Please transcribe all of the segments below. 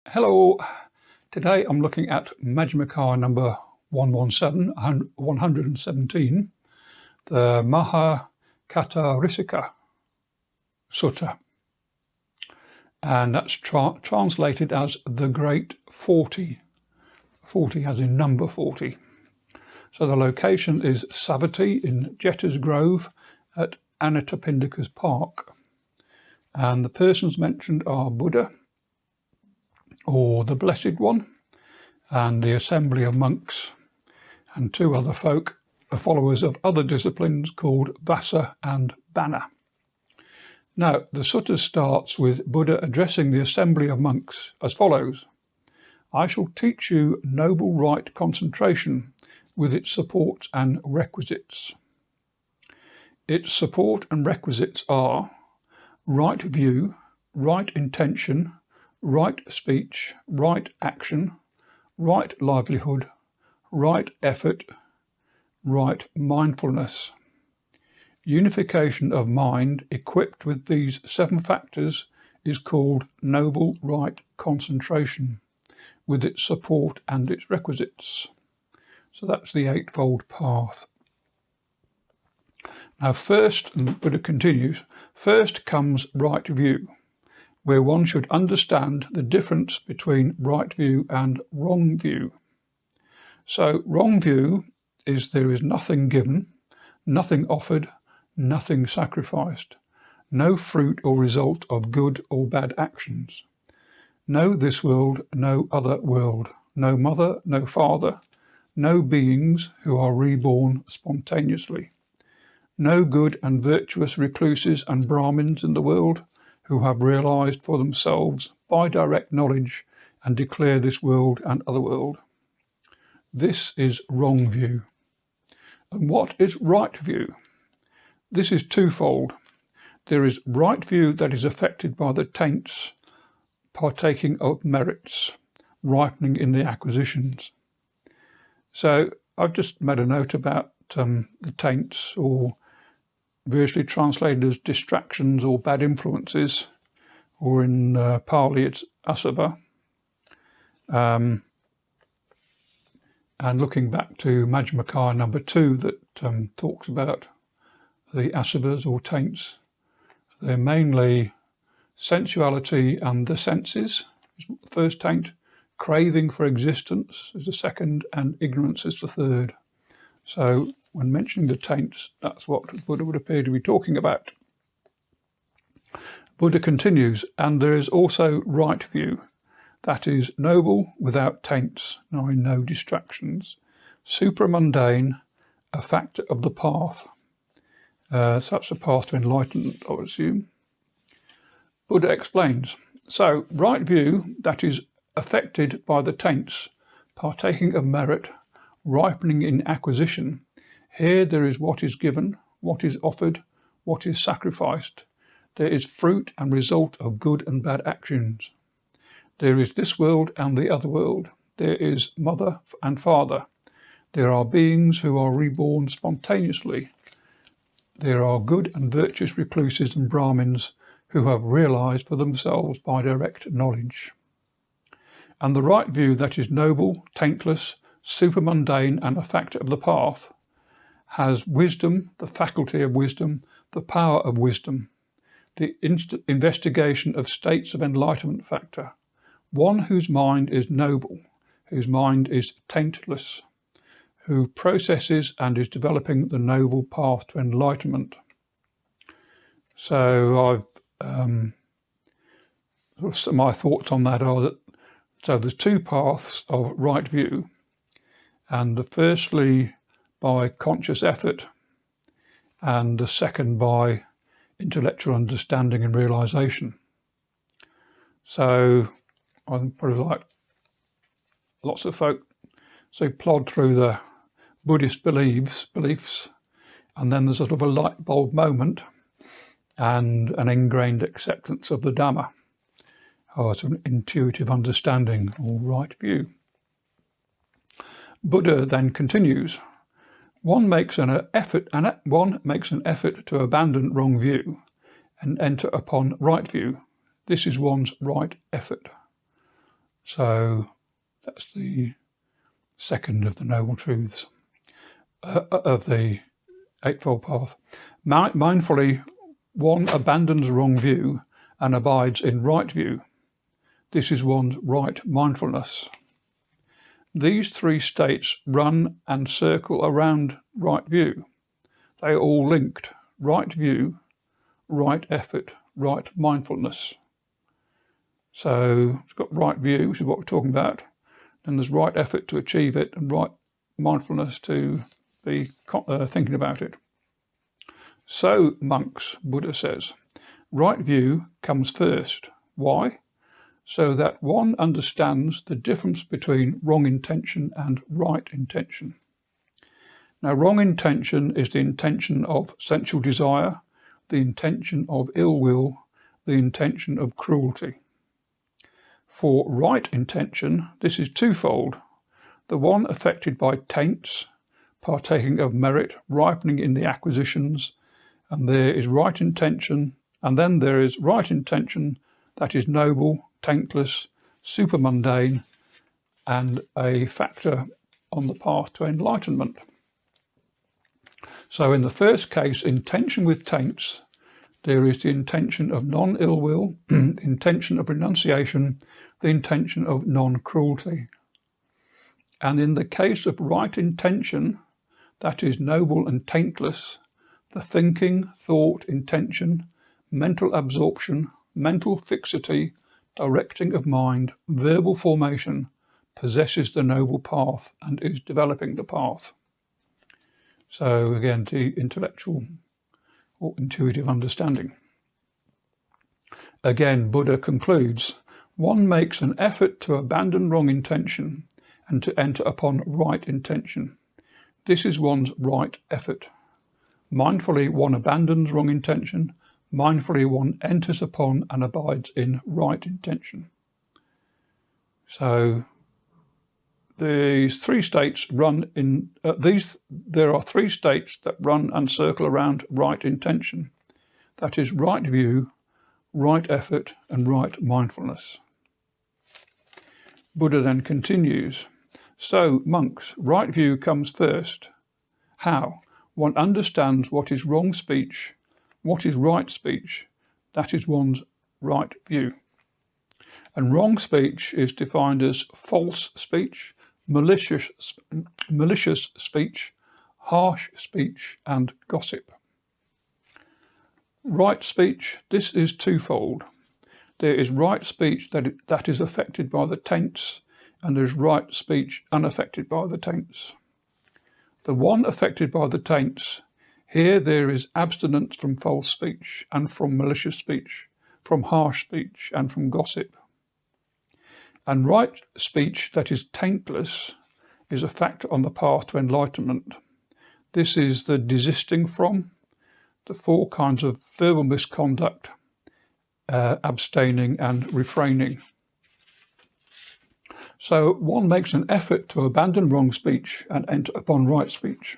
Hello, today I'm looking at Majjhima number 117, the Mahacattarisaka Sutta, and that's translated as the Great 40, 40 as in number 40. So the location is Savatthi in Jetta's Grove at Anathapindika's Park, and the persons mentioned are Buddha, or the Blessed One, and the assembly of monks, and two other folk, the followers of other disciplines called Vassa and Bana. Now, the sutta starts with Buddha addressing the assembly of monks as follows: I shall teach you noble right concentration with its support and requisites. Its support and requisites are right view, right intention, right speech, right action, right livelihood, right effort, right mindfulness. Unification of mind equipped with these 7 factors is called noble right concentration, with its support and its requisites. So that's the Eightfold Path. Now first, and Buddha continues, first comes right view, where one should understand the difference between right view and wrong view. So wrong view is there is nothing given, nothing offered, nothing sacrificed, no fruit or result of good or bad actions. No this world, no other world, no mother, no father, no beings who are reborn spontaneously, no good and virtuous recluses and Brahmins in the world who have realized for themselves by direct knowledge and declare this world and other world. This is wrong view. And what is right view? This is twofold. There is right view that is affected by the taints, partaking of merits, ripening in the acquisitions. So I've just made a note about the taints, or variously translated as distractions or bad influences, or in Pali it's asava. And looking back to Majjhima number 2 that talks about the asavas or taints, they're mainly sensuality and the senses is the first taint, craving for existence is the second, and ignorance is the third. So when mentioning the taints, that's what Buddha would appear to be talking about. Buddha continues, and there is also right view, that is noble without taints, knowing no distractions, supramundane, a factor of the path. So that's the path to enlightenment, I would assume. Buddha explains, so right view, that is affected by the taints, partaking of merit, ripening in acquisition. Here there is what is given, what is offered, what is sacrificed. There is fruit and result of good and bad actions. There is this world and the other world. There is mother and father. There are beings who are reborn spontaneously. There are good and virtuous recluses and Brahmins who have realized for themselves by direct knowledge. And the right view that is noble, taintless, supermundane and a factor of the path has wisdom, the faculty of wisdom, the power of wisdom, the investigation of states of enlightenment factor, one whose mind is noble, whose mind is taintless, who processes and is developing the noble path to enlightenment. So my thoughts on that are that so there's 2 paths of right view, and the firstly by conscious effort, and the second by intellectual understanding and realization. So I'm probably like lots of folk, so plod through the Buddhist beliefs, and then there's sort of a light bulb moment and an ingrained acceptance of the Dhamma, or sort of intuitive understanding or right view. Buddha then continues, one makes an effort to abandon wrong view and enter upon right view. This is one's right effort. So that's the second of the Noble Truths of the Eightfold Path. Mindfully, one abandons wrong view and abides in right view. This is one's right mindfulness. These three states run and circle around right view. They are all linked: right view, right effort, right mindfulness. So it's got right view, which is what we're talking about. Then there's right effort to achieve it and right mindfulness to be thinking about it. So, monks, Buddha says, right view comes first. Why? So that one understands the difference between wrong intention and right intention. Now, wrong intention is the intention of sensual desire, the intention of ill will, the intention of cruelty. For right intention, this is twofold: the one affected by taints, partaking of merit, ripening in the acquisitions, and there is right intention, and then there is right intention that is noble, taintless, supermundane, and a factor on the path to enlightenment. So in the first case, intention with taints, there is the intention of non-ill will, the intention of renunciation, the intention of non-cruelty. And in the case of right intention, that is noble and taintless, the thinking, thought, intention, mental absorption, mental fixity, directing of mind, verbal formation, possesses the noble path and is developing the path. So again, the intellectual or intuitive understanding. Again, Buddha concludes, one makes an effort to abandon wrong intention and to enter upon right intention. This is one's right effort. Mindfully, one abandons wrong intention. Mindfully, one enters upon and abides in right intention. So these three states run in there are three states that run and circle around right intention. That is right view, right effort, and right mindfulness. Buddha then continues, so monks, right view comes first. How? One understands what is wrong speech, what is right speech. That is one's right view. And wrong speech is defined as false speech, malicious speech, harsh speech, and gossip. Right speech, this is twofold. There is right speech that is affected by the taints, and there is right speech unaffected by the taints. The one affected by the taints, here there is abstinence from false speech and from malicious speech, from harsh speech and from gossip. And right speech that is taintless is a factor on the path to enlightenment. This is the desisting from, the four kinds of verbal misconduct, abstaining and refraining. So one makes an effort to abandon wrong speech and enter upon right speech.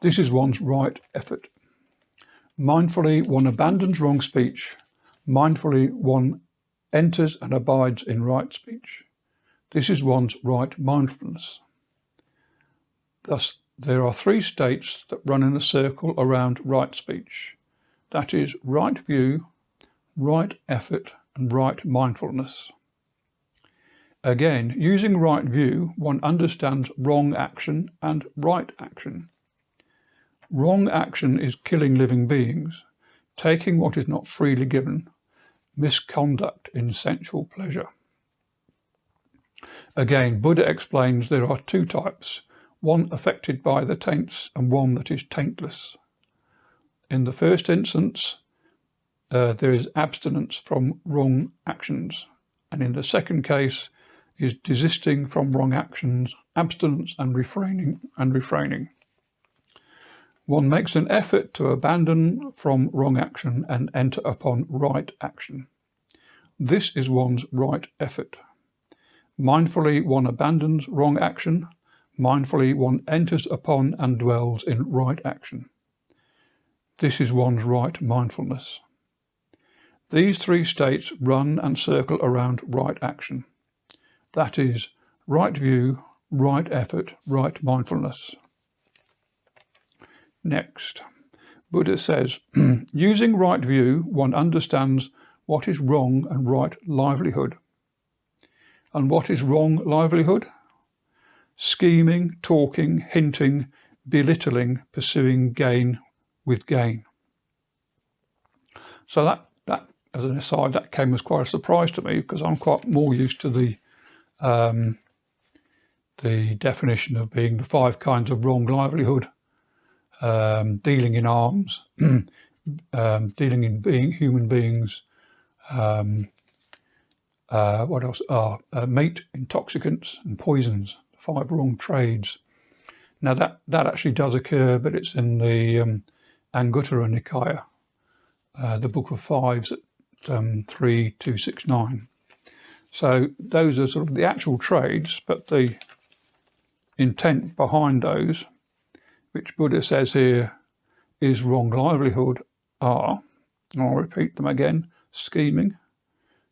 This is one's right effort. Mindfully, one abandons wrong speech. Mindfully, one enters and abides in right speech. This is one's right mindfulness. Thus, there are three states that run in a circle around right speech. That is right view, right effort, and right mindfulness. Again, using right view, one understands wrong action and right action. Wrong action is killing living beings, taking what is not freely given, misconduct in sensual pleasure. Again, Buddha explains there are two types, one affected by the taints and one that is taintless. In the first instance, there is abstinence from wrong actions, and in the second case is desisting from wrong actions, abstinence and refraining. One makes an effort to abandon from wrong action and enter upon right action. This is one's right effort. Mindfully, one abandons wrong action. Mindfully, one enters upon and dwells in right action. This is one's right mindfulness. These three states run and circle around right action. That is right view, right effort, right mindfulness. Next, Buddha says, using right view, one understands what is wrong and right livelihood. And what is wrong livelihood? Scheming, talking, hinting, belittling, pursuing gain with gain. So that as an aside, that came as quite a surprise to me, because I'm quite more used to the definition of being the 5 kinds of wrong livelihood, dealing in arms, dealing in human beings, what else? Meat, intoxicants and poisons, 5 wrong trades. Now that actually does occur, but it's in the Anguttara Nikaya, the Book of Fives at 3.269. So those are sort of the actual trades, but the intent behind those, which Buddha says here is wrong livelihood, are, and I'll repeat them again, scheming,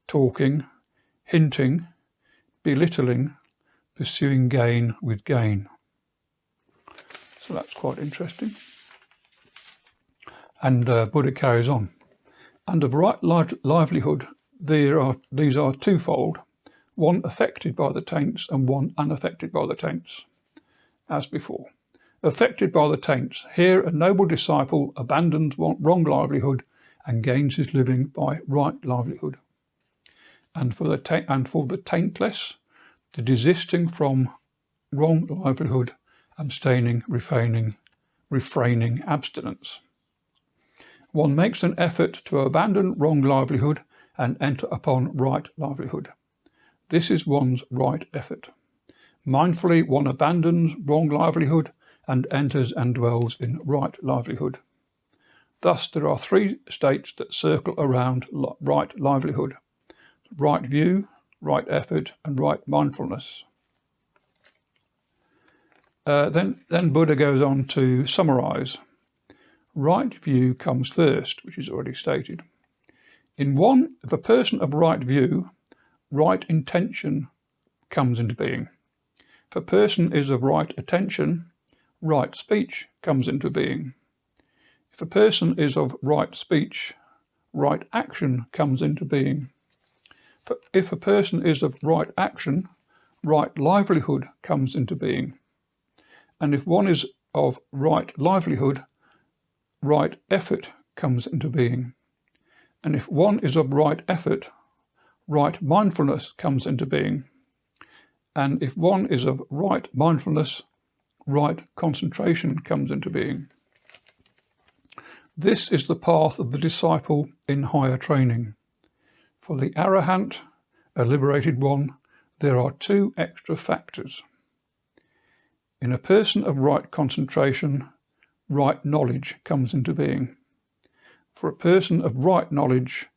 talking, hinting, belittling, pursuing gain with gain. So that's quite interesting. And Buddha carries on. Under right livelihood, these are twofold, one affected by the taints and one unaffected by the taints, as before. Affected by the taints, here a noble disciple abandons wrong livelihood and gains his living by right livelihood. And for the taintless, the desisting from wrong livelihood, abstaining, refraining, abstinence. One makes an effort to abandon wrong livelihood and enter upon right livelihood. This is one's right effort. Mindfully, one abandons wrong livelihood and enters and dwells in right livelihood. Thus, there are 3 states that circle around right livelihood: right view, right effort, and right mindfulness. Then Buddha goes on to summarize. Right view comes first, which is already stated. If a person of right view, right intention comes into being. If a person is of right attention, right speech comes into being. If a person is of right speech, right action comes into being. If a person is of right action, right livelihood comes into being. And if one is of right livelihood, right effort comes into being. And if one is of right effort, right mindfulness comes into being. And if one is of right mindfulness, right concentration comes into being. This is the path of the disciple in higher training. For the arahant, a liberated one, there are 2 extra factors. In a person of right concentration, right knowledge comes into being. For a person of right knowledge,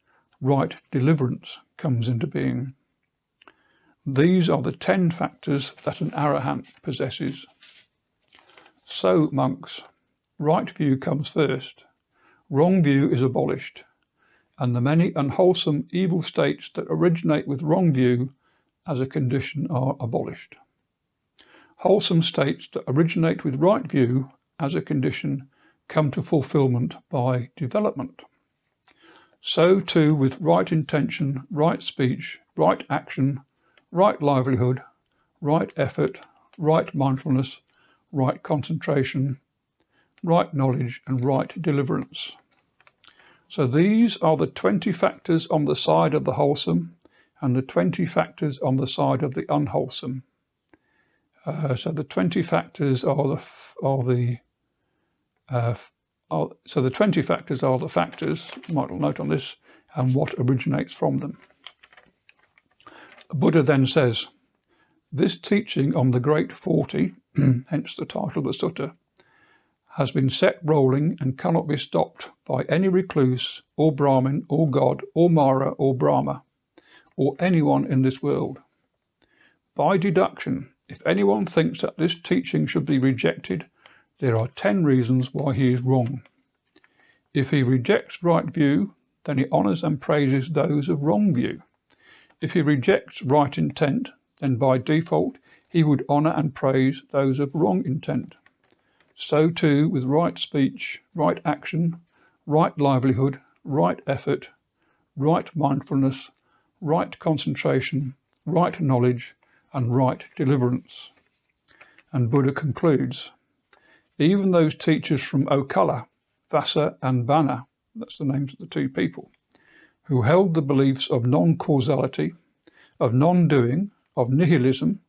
right deliverance comes into being. These are the 10 factors that an arahant possesses. So, monks, right view comes first, wrong view is abolished, and the many unwholesome evil states that originate with wrong view as a condition are abolished. Wholesome states that originate with right view as a condition come to fulfillment by development. So too with right intention, right speech, right action, right livelihood, right effort, right mindfulness, right concentration, right knowledge, and right deliverance. So these are the 20 factors on the side of the wholesome and the 20 factors on the side of the unwholesome. So the 20 factors are the 20 factors are the factors, might note on this, and what originates from them. Buddha then says, this teaching on the Great 40, hence the title of the sutta, has been set rolling and cannot be stopped by any recluse, or Brahmin, or God, or Mara, or Brahma, or anyone in this world. By deduction, if anyone thinks that this teaching should be rejected, there are 10 reasons why he is wrong. If he rejects right view, then he honours and praises those of wrong view. If he rejects right intent, then by default he would honour and praise those of wrong intent. So too with right speech, right action, right livelihood, right effort, right mindfulness, right concentration, right knowledge, and right deliverance. And Buddha concludes, even those teachers from Okala, Vasa and Vana, that's the names of the two people, who held the beliefs of non-causality, of non-doing, of nihilism,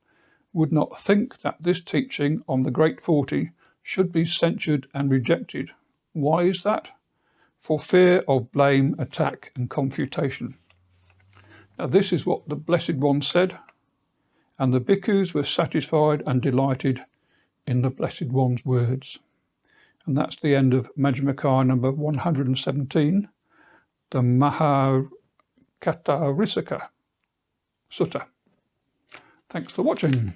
would not think that this teaching on the Great 40 should be censured and rejected. Why is that? For fear of blame, attack, and confutation. Now this is what the Blessed One said, and the bhikkhus were satisfied and delighted in the Blessed One's words. And that's the end of Majjhima Nikaya number 117, the Mahacattarisaka Sutta. Thanks for watching.